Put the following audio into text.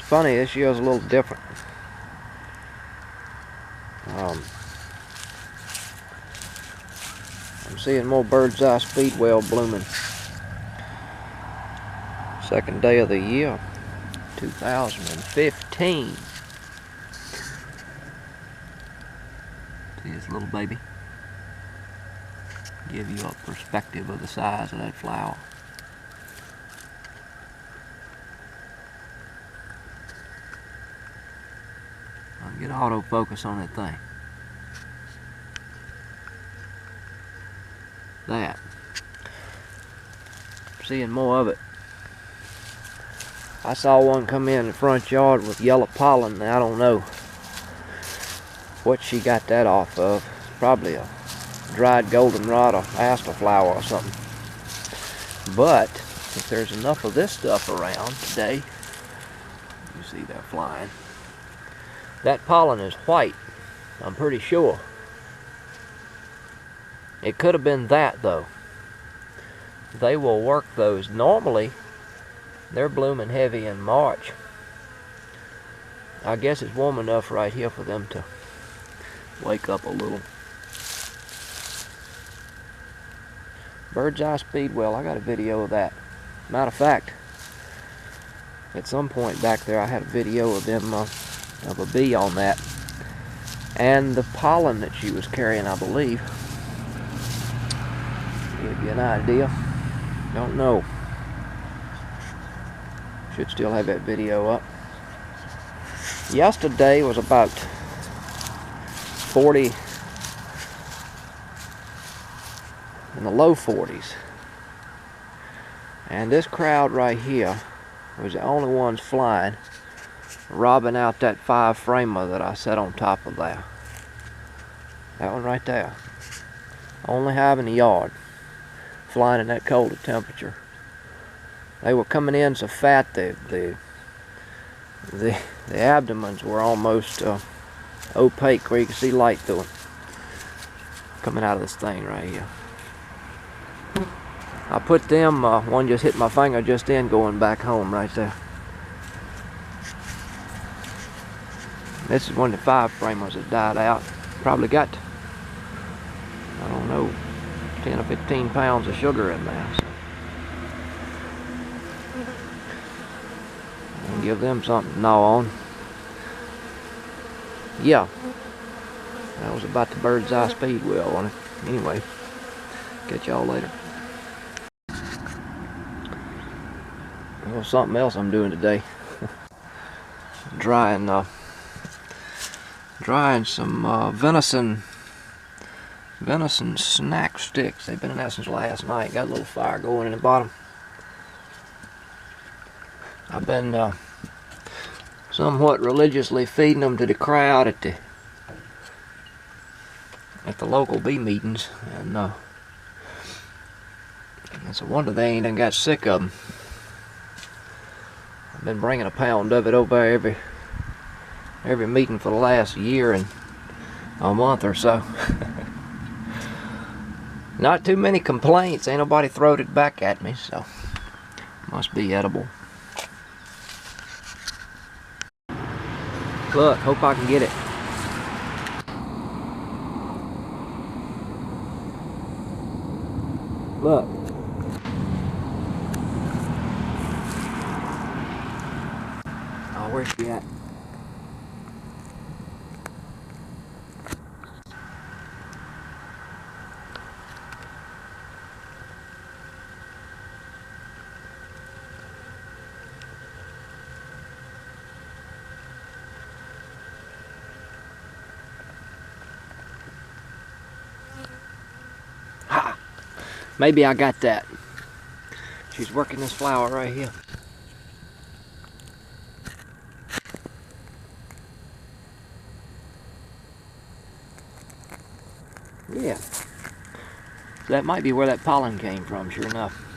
funny, this year's a little different. I'm seeing more bird's eye speedwell blooming. Second day of the year, 2015. See this little baby? Give you a perspective of the size of that flower. I'll get autofocus on that thing. That. Seeing more of it. I saw one come in the front yard with yellow pollen, and I don't know what she got that off of. Probably a dried goldenrod or aster flower or something. But if there's enough of this stuff around today, you see that flying. That pollen is white, I'm pretty sure. It could have been that though. They will work those. Normally, they're blooming heavy in March. I guess it's warm enough right here for them to wake up a little. Bird's eye speedwell, I got a video of that. Matter of fact, at some point back there I had a video of them, of a bee on that. And the pollen that she was carrying, I believe. Give you an idea. Don't know. Should still have that video up. Yesterday was about 40, in the low 40s. And this crowd right here was the only ones flying, robbing out that 5-framer that I set on top of there. That one right there. Only hive in the yard, flying in that colder temperature. They were coming in so fat the abdomens were almost opaque, where you could see light through them. Coming out of this thing right here. I put them, one just hit my finger just then going back home right there. This is one of the 5-framers that died out. Probably got, I don't know, 10 or 15 pounds of sugar in there. So. And give them something to gnaw on. Yeah. That was about the bird's eye speedwell on it. Anyway, catch y'all later. Well, something else I'm doing today. Drying some venison snack sticks. They've been in there since last night. Got a little fire going in the bottom. I've been somewhat religiously feeding them to the crowd at the local bee meetings, and it's a wonder they ain't done got sick of them. I've been bringing a pound of it over every meeting for the last year and a month or so. Not too many complaints. Ain't nobody throwed it back at me, so must be edible. Look, hope I can get it. Look. Oh, where's she at? Ha! Maybe I got that. She's working this flower right here. Yeah. That might be where that pollen came from, sure enough.